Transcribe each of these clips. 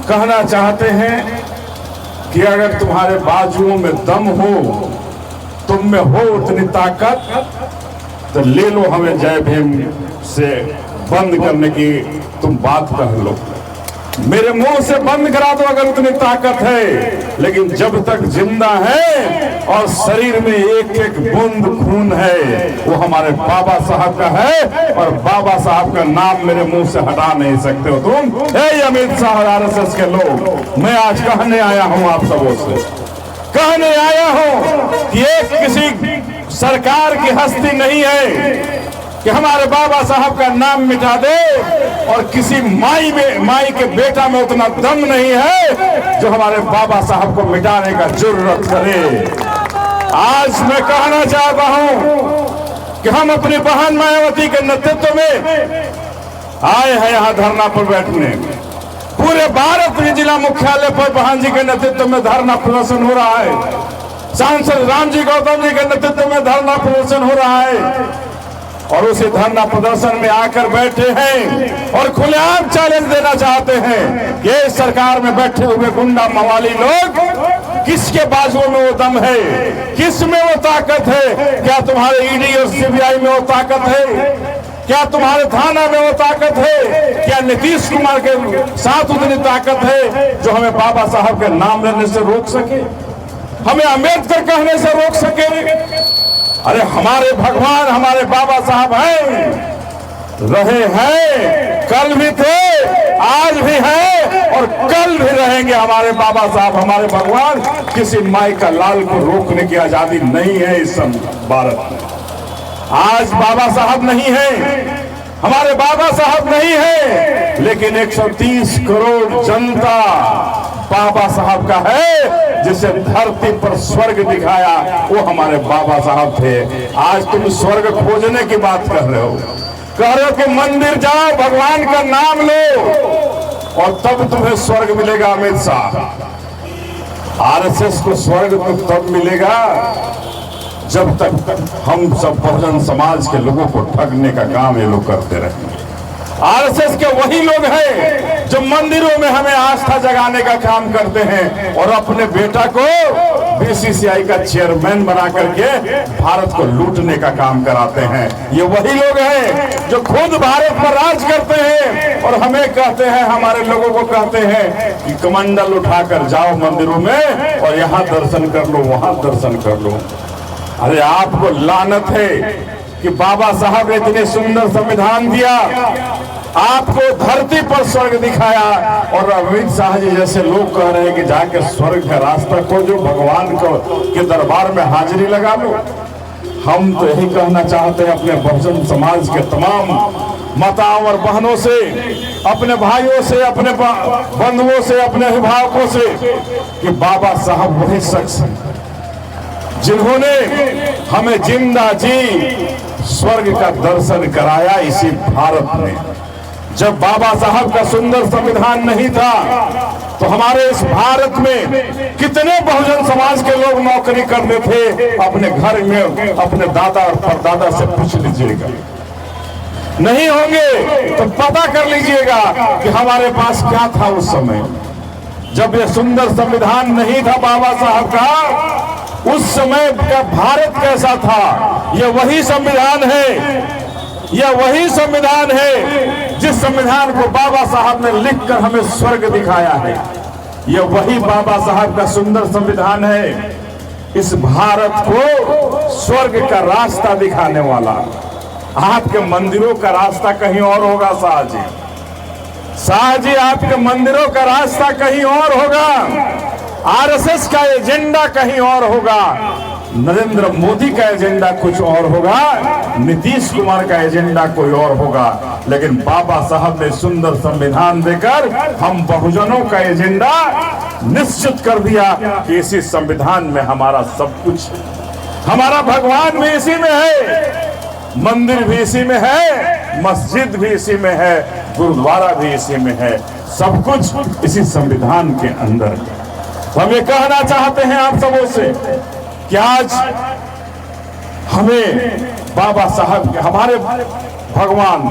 कहना चाहते हैं कि अगर तुम्हारे बाजुओं में दम हो, तुम में हो उतनी ताकत, तो ले लो हमें जय भीम से बंद करने की तुम बात कह लो। मेरे मुंह से बंद करा दो अगर उतनी ताकत है, लेकिन जब तक जिंदा है और शरीर में एक एक बूंद खून है, वो हमारे बाबा साहब का है और बाबा साहब का नाम मेरे मुंह से हटा नहीं सकते हो तुम। अमित शाह और आरएसएस के लोग, मैं आज कहने आया हूं आप सबों से, कहने आया हूं कि एक किसी सरकार की हस्ती नहीं है कि हमारे बाबा साहब का नाम मिटा दे, और किसी माई के बेटा में उतना दम नहीं है जो हमारे बाबा साहब को मिटाने का जुर्रत करे। आज मैं कहना चाहता हूं कि हम अपनी बहन मायावती के नेतृत्व में आए हैं यहां धरना पर बैठने। पूरे भारत में जिला मुख्यालय पर बहन जी के नेतृत्व में धरना प्रदर्शन हो रहा है। सांसद राम जी गौतम जी के नेतृत्व में धरना प्रदर्शन हो रहा है, और उसी धरना प्रदर्शन में आकर बैठे हैं और खुलेआम चैलेंज देना चाहते हैं कि इस सरकार में बैठे हुए गुंडा मवाली लोग, किसके बाजुओं में वो दम है, किस में वो ताकत है? क्या तुम्हारे ईडी और सीबीआई में वो ताकत है? क्या तुम्हारे थाना में वो ताकत है? क्या नीतीश कुमार के साथ उतनी ताकत है जो हमें बाबा साहब के नाम लेने से रोक सके, हमें अम्बेडकर कहने से रोक सके? अरे हमारे भगवान हमारे बाबा साहब हैं, रहे हैं, कल भी थे, आज भी हैं और कल भी रहेंगे हमारे बाबा साहब, हमारे भगवान। किसी माई का लाल को रोकने की आजादी नहीं है इस भारत में। आज बाबा साहब नहीं है, हमारे बाबा साहब नहीं है, लेकिन 130 करोड़ जनता बाबा साहब का है। जिसे धरती पर स्वर्ग दिखाया वो हमारे बाबा साहब थे। आज तुम स्वर्ग खोजने की बात कर रहे हो, कह रहे हो कि मंदिर जाओ, भगवान का नाम लो और तब तुम्हें स्वर्ग मिलेगा। अमित शाह, आरएसएस को स्वर्ग तो तब मिलेगा जब तक हम सब बहुजन समाज के लोगों को ठगने का काम ये लोग करते रहेंगे। आरएसएस के वही लोग हैं जो मंदिरों में हमें आस्था जगाने का काम करते हैं और अपने बेटा को बीसीसीआई का चेयरमैन बना करके भारत को लूटने का काम कराते हैं। ये वही लोग हैं जो खुद भारत पर राज करते हैं और हमें कहते हैं, हमारे लोगों को कहते हैं कि कमंडल उठाकर जाओ मंदिरों में और यहाँ दर्शन कर लो, वहां दर्शन कर लो। अरे आपको लानत है कि बाबा साहब ने इतने सुंदर संविधान दिया, आपको धरती पर स्वर्ग दिखाया, और अमित शाह जी जैसे लोग कह रहे हैं कि जाके स्वर्ग का रास्ता खोजो, भगवान को के दरबार में हाजिरी लगा लो। हम तो यही कहना चाहते हैं अपने बहुजन समाज के तमाम माताओं और बहनों से, अपने भाइयों से, अपने बंधुओं से, अपने अभिभावकों से कि बाबा साहब वही शख्स जिन्होंने हमें जिंदा जी स्वर्ग का दर्शन कराया इसी भारत में। जब बाबा साहब का सुंदर संविधान नहीं था तो हमारे इस भारत में कितने बहुजन समाज के लोग नौकरी करते थे अपने घर में, अपने दादा और परदादा से पूछ लीजिएगा। नहीं होंगे तो पता कर लीजिएगा कि हमारे पास क्या था उस समय जब ये सुंदर संविधान नहीं था बाबा साहब का। उस समय का भारत कैसा था? यह वही संविधान है, यह वही संविधान है जिस संविधान को बाबा साहब ने लिखकर हमें स्वर्ग दिखाया है। यह वही बाबा साहब का सुंदर संविधान है, इस भारत को स्वर्ग का रास्ता दिखाने वाला। आपके मंदिरों का रास्ता कहीं और होगा शाह जी, शाह जी आपके मंदिरों का रास्ता कहीं और होगा, आरएसएस का एजेंडा कहीं और होगा, नरेंद्र मोदी का एजेंडा कुछ और होगा, नीतीश कुमार का एजेंडा कोई और होगा। लेकिन बाबा साहब ने सुंदर संविधान देकर हम बहुजनों का एजेंडा निश्चित कर दिया कि इसी संविधान में हमारा सब कुछ, हमारा भगवान भी इसी में है, मंदिर भी इसी में है, मस्जिद भी इसी में है, गुरुद्वारा भी इसी में है, सब कुछ इसी संविधान के अंदर है। तो हम ये कहना चाहते हैं आप सबों से कि आज हमें बाबा साहब के, हमारे भगवान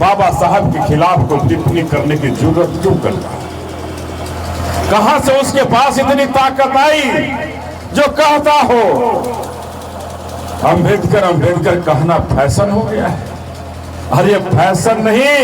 बाबा साहब के खिलाफ कोई टिप्पणी करने की जरूरत क्यों करता है? कहां से उसके पास इतनी ताकत आई जो कहता हो अंबेडकर अंबेडकर कहना फैशन हो गया है। अरे फैशन नहीं,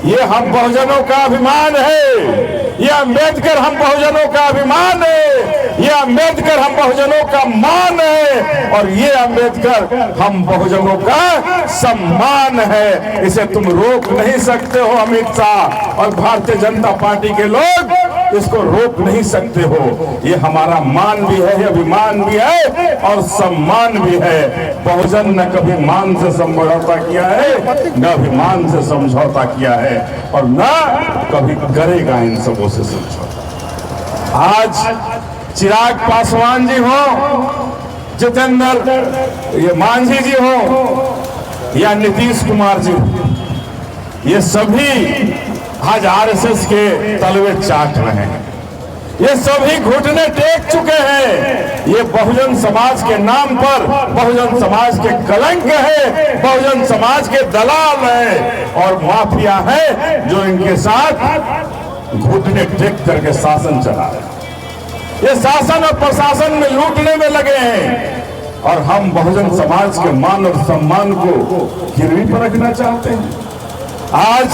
ये हम बहुजनों का अभिमान है। ये अंबेडकर हम बहुजनों का अभिमान है। ये अंबेडकर हम बहुजनों का मान है और ये अंबेडकर हम बहुजनों का सम्मान है। इसे तुम रोक नहीं सकते हो। अमित शाह और भारतीय जनता पार्टी के लोग इसको रोक नहीं सकते हो। ये हमारा मान भी है, अभिमान भी है और सम्मान भी है। बहुजन न कभी मान से समझौता किया है, न अभिमान से समझौता किया है और न कभी करेगा इन सबों से समझौता। आज चिराग पासवान जी हो, जितेंद्र ये मांझी जी हो या नीतीश कुमार जी, ये सभी आज आरएसएस के तलवे चाट रहे हैं। ये सभी घुटने टेक चुके हैं। ये बहुजन समाज के नाम पर बहुजन समाज के कलंक है, बहुजन समाज के दलाल है और माफिया है जो इनके साथ घुटने टेक करके शासन चला रहे हैं। ये शासन और प्रशासन में लूटने में लगे हैं और हम बहुजन समाज के मान और सम्मान को गिरवी पर रखना चाहते हैं। आज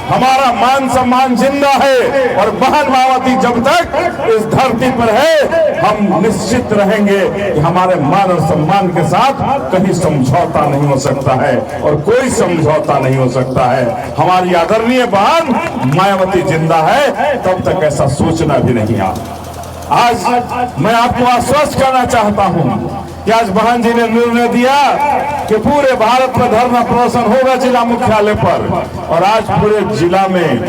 हमारा मान सम्मान जिंदा है और बहन मायावती जब तक इस धरती पर है हम निश्चित रहेंगे कि हमारे मान और सम्मान के साथ कहीं समझौता नहीं हो सकता है और कोई समझौता नहीं हो सकता है। हमारी आदरणीय बहन मायावती जिंदा है तब तक ऐसा सोचना भी नहीं आता। आज मैं आपको आश्वस्त करना चाहता हूं कि आज बहन जी ने निर्णय दिया कि पूरे भारत में धरना प्रदर्शन होगा जिला मुख्यालय पर और आज पूरे जिला में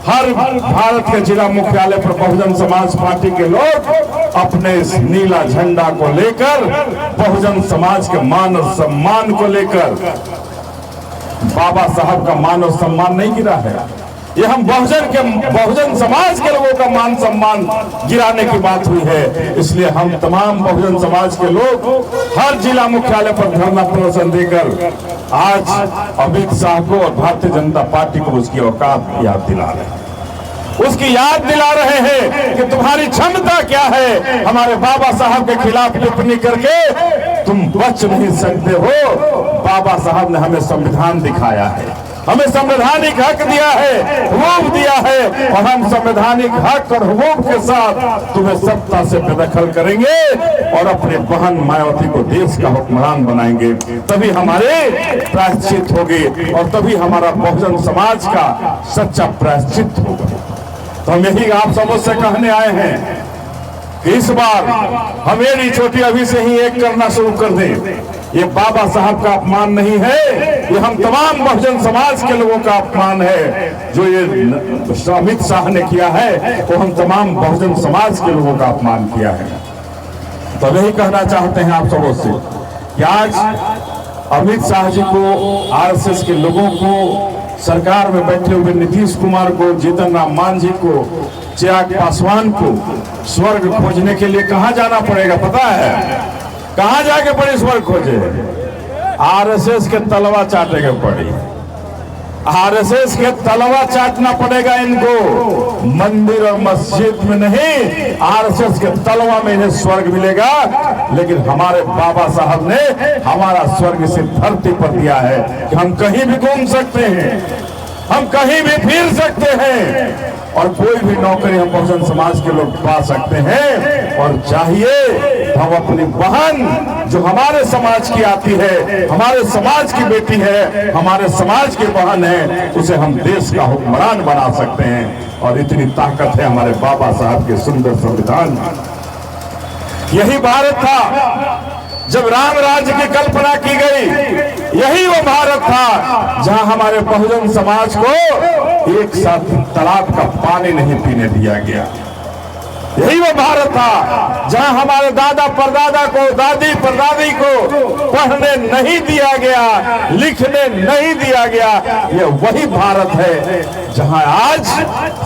हर भारत के जिला मुख्यालय पर बहुजन समाज पार्टी के लोग अपने इस नीला झंडा को लेकर बहुजन समाज के मान और सम्मान को लेकर, बाबा साहब का मान और सम्मान नहीं गिरा है। ये हम बहुजन समाज के लोगों का मान सम्मान गिराने की बात हुई है। इसलिए हम तमाम बहुजन समाज के लोग हर जिला मुख्यालय पर धरना प्रदर्शन देकर आज अमित शाह को और भारतीय जनता पार्टी को उसकी औकात याद दिला रहे हैं। उसकी याद दिला रहे हैं कि तुम्हारी क्षमता क्या है। हमारे बाबा साहब के खिलाफ टिप्पणी करके तुम बच नहीं सकते हो। बाबा साहब ने हमें संविधान दिखाया है, हमें संवैधानिक हक दिया है, हुकूक दिया है और हम संवैधानिक हक और हुकूक के साथ तुम्हें सत्ता से बेदखल करेंगे और अपने बहन मायावती को देश का हुक्मरान बनाएंगे। तभी हमारे प्रायश्चित होगी और तभी हमारा बहुजन समाज का सच्चा प्रायश्चित होगा। तो हम यही आप सबों से कहने आए हैं कि इस बार हमेरी चोटी अभी से ही एक करना शुरू कर दें। ये बाबा साहब का अपमान नहीं है, ये हम तमाम बहुजन समाज के लोगों का अपमान है। जो ये अमित शाह ने किया है वो हम तमाम बहुजन समाज के लोगों का अपमान किया है। तो यही कहना चाहते हैं आप सबों से कि आज अमित शाह जी को, आरएसएस के लोगों को, सरकार में बैठे हुए नीतीश कुमार को, जीतन राम मांझी को, चिराग पासवान को स्वर्ग खोजने के लिए कहां जाना पड़ेगा पता है? कहां जाके बड़ी स्वर्ग खोजे? आरएसएस के तलवा चाटे के पड़ी। आरएसएस के तलवा चाटना पड़ेगा इनको, मंदिर और मस्जिद में नहीं, आरएसएस के तलवा में इन्हें स्वर्ग मिलेगा। लेकिन हमारे बाबा साहब ने हमारा स्वर्ग इस धरती पर दिया है कि हम कहीं भी घूम सकते हैं, हम कहीं भी फिर सकते हैं और कोई भी नौकरी हम बहुजन समाज के लोग पा सकते हैं। और चाहिए हम अपनी बहन जो हमारे समाज की आती है, हमारे समाज की बेटी है, हमारे समाज की बहन है, उसे हम देश का हुक्मरान बना सकते हैं। और इतनी ताकत है हमारे बाबा साहब के सुंदर संविधान। यही भारत था जब राम राज्य की कल्पना की गई, यही वो भारत था जहां हमारे बहुजन समाज को एक साथ तालाब का पानी नहीं पीने दिया गया। यही वो भारत था जहां हमारे दादा परदादा को, दादी परदादी को पढ़ने नहीं दिया गया, लिखने नहीं दिया गया। ये वही भारत है जहां आज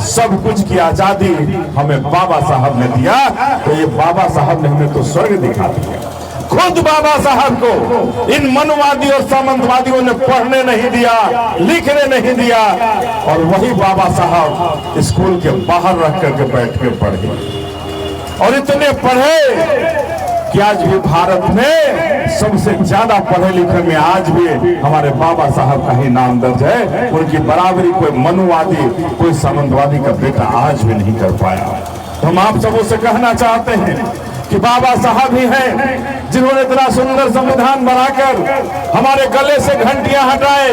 सब कुछ की आजादी हमें बाबा साहब ने दिया। तो ये बाबा साहब ने हमें तो स्वर्ग दिखा दिया। खुद बाबा साहब को इन मनुवादी और सामंतवादियों ने पढ़ने नहीं दिया, लिखने नहीं दिया, और वही बाबा साहब स्कूल के बाहर रख करके बैठ के पढ़े, और इतने पढ़े कि आज भी भारत में सबसे ज्यादा पढ़े लिखे में आज भी हमारे बाबा साहब का ही नाम दर्ज है। उनकी बराबरी कोई मनुवादी, कोई सामंतवादी का बेटा आज भी नहीं कर पाया। तो हम आप सबों से कहना चाहते हैं कि बाबा साहब ही हैं जिन्होंने इतना सुंदर संविधान बनाकर हमारे गले से घंटियां हटाए,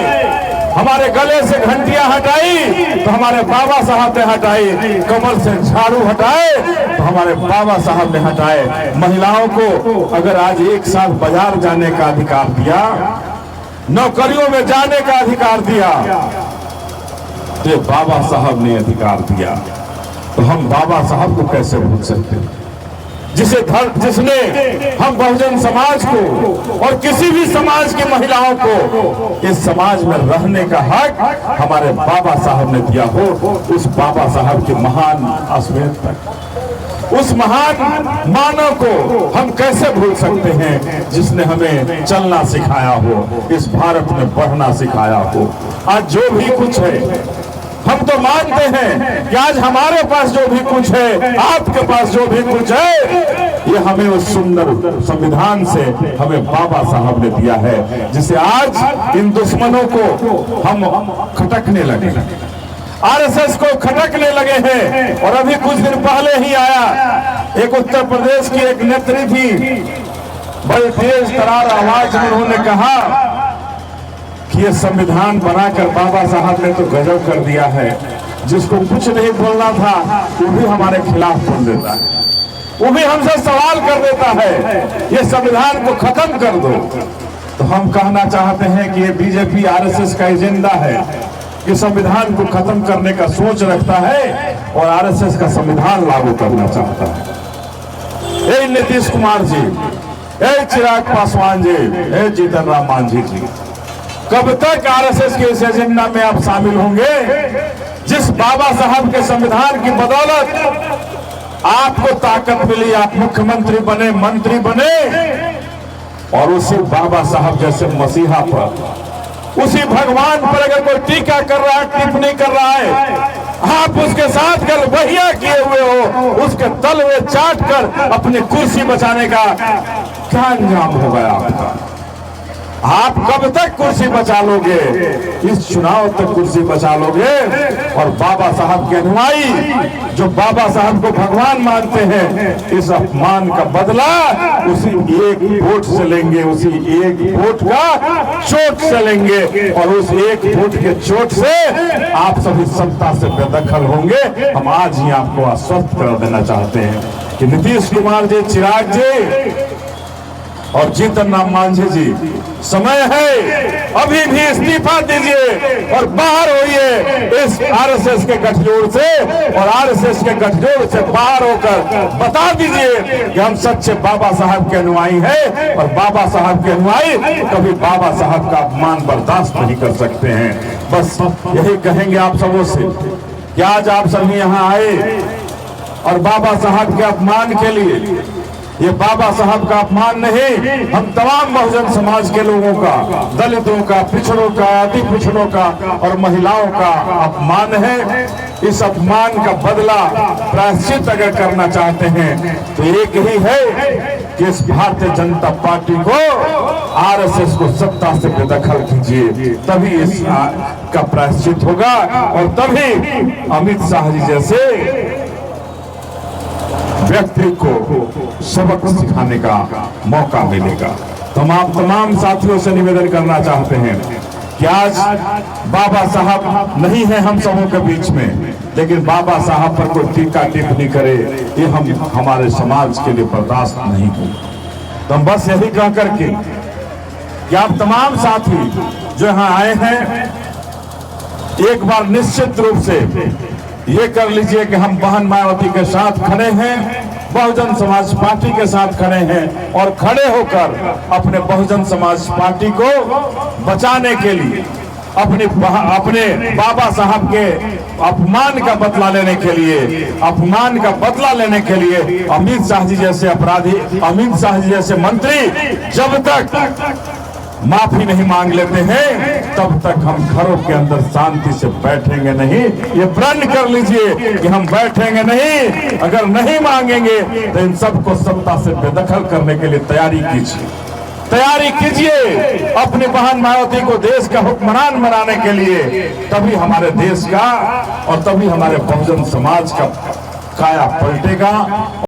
हमारे गले से घंटियां हटाई तो हमारे बाबा साहब ने हटाई, कमर से झाड़ू हटाए तो हमारे बाबा साहब ने हटाए। महिलाओं को अगर आज एक साथ बाजार जाने का अधिकार दिया, नौकरियों में जाने का अधिकार दिया, तो बाबा साहब ने अधिकार दिया, तो हम बाबा साहब को कैसे भूल सकते हैं, जिसने हम बहुजन समाज को और किसी भी समाज की महिलाओं को इस समाज में रहने का हक हमारे बाबा साहब ने दिया हो। उस बाबा साहब के महान स्मृति तक, उस महान मानव को हम कैसे भूल सकते हैं जिसने हमें चलना सिखाया हो, इस भारत में बढ़ना सिखाया हो। आज जो भी कुछ है, हम तो मानते हैं कि आज हमारे पास जो भी कुछ है, आपके पास जो भी कुछ है, ये हमें उस सुंदर संविधान से हमें बाबा साहब ने दिया है, जिसे आज इन दुश्मनों को हम खटकने लगे, आरएसएस को खटकने लगे हैं। और अभी कुछ दिन पहले ही आया एक उत्तर प्रदेश की एक नेत्री थी, बड़ी तेज तरार आवाज में उन्होंने कहा कि ये संविधान बनाकर बाबा साहब ने तो गजब कर दिया है, जिसको कुछ नहीं बोलना था वो भी हमारे खिलाफ बोल देता है, वो भी हमसे सवाल कर देता है, ये संविधान को खत्म कर दो। तो हम कहना चाहते हैं कि ये बीजेपी आरएसएस का एजेंडा है, ये संविधान को खत्म करने का सोच रखता है और आरएसएस का संविधान लागू करना चाहता है। ए नीतीश कुमार जी, ए चिराग पासवान जी, ए जीतन राम मांझी जी, कब तक आरएसएस के इस एजेंडा में आप शामिल होंगे? जिस बाबा साहब के संविधान की बदौलत आपको ताकत मिली, आप मुख्यमंत्री बने, मंत्री बने, और उसी बाबा साहब जैसे मसीहा पर, उसी भगवान पर अगर कोई टीका कर रहा है, टिप्पणी कर रहा है, आप उसके साथ गल बहिया किए हुए हो, उसके तलवे चाट कर अपनी कुर्सी बचाने का क्या अंजाम हो गया आपका? आप कब तक कुर्सी बचा लोगे? इस चुनाव तक कुर्सी बचा लोगे। और बाबा साहब के अनुयायी जो बाबा साहब को भगवान मानते हैं, इस अपमान का बदला उसी एक वोट से लेंगे, उसी एक वोट का चोट से लेंगे, और उस एक वोट के चोट से आप सभी सत्ता से बेदखल होंगे। हम आज ही आपको आश्वस्त कर देना चाहते हैं कि नीतीश कुमार जी, चिराग जी और जीतन राम मांझी जी, समय है, अभी भी इस्तीफा दीजिए और बाहर होइए इस आरएसएस के गठजोड़ से, और आरएसएस के गठजोड़ से बाहर होकर बता दीजिए कि हम सच्चे बाबा साहब के अनुयायी हैं, और बाबा साहब के अनुयायी कभी बाबा साहब का अपमान बर्दाश्त नहीं कर सकते हैं। बस यही कहेंगे आप सबों से कि आज आप सभी यहाँ आए और बाबा साहब के अपमान के लिए, ये बाबा साहब का अपमान नहीं, हम तमाम बहुजन समाज के लोगों का, दलितों का, पिछड़ों का, अति पिछड़ों का और महिलाओं का अपमान है। इस अपमान का बदला, प्रायश्चित अगर करना चाहते हैं तो एक ही है कि इस भारतीय जनता पार्टी को, आरएसएस को सत्ता से बेदखल कीजिए, तभी इस का प्रायश्चित होगा, और तभी अमित शाह जी जैसे व्यक्ति को सबक सिखाने का मौका मिलेगा। तो हम आप तमाम साथियों से निवेदन करना चाहते हैं कि आज बाबा साहब नहीं है हम सबों के बीच में, लेकिन बाबा साहब पर कोई टीका टिप्पणी करे, ये हम हमारे समाज के लिए बर्दाश्त नहीं हो। तो हम बस यही कह करके कि आप तमाम साथी जो यहाँ आए हैं, एक बार निश्चित रूप से ये कर लीजिए कि हम बहन मायावती के साथ खड़े हैं, बहुजन समाज पार्टी के साथ खड़े हैं, और खड़े होकर अपने बहुजन समाज पार्टी को बचाने के लिए, अपने बाबा साहब के अपमान का बदला लेने के लिए, अपमान का बदला लेने के लिए अमित शाह जी जैसे अपराधी, अमित शाह जी जैसे मंत्री जब तक माफी नहीं मांग लेते हैं तब तक हम घरों के अंदर शांति से बैठेंगे नहीं। ये प्रण कर लीजिए कि हम बैठेंगे नहीं। अगर नहीं मांगेंगे तो इन सबको सत्ता से बेदखल करने के लिए तैयारी कीजिए, तैयारी कीजिए अपनी बहन मायावती को देश का हुक्मरान बनाने के लिए। तभी हमारे देश का और तभी हमारे बहुजन समाज का काया पलटेगा।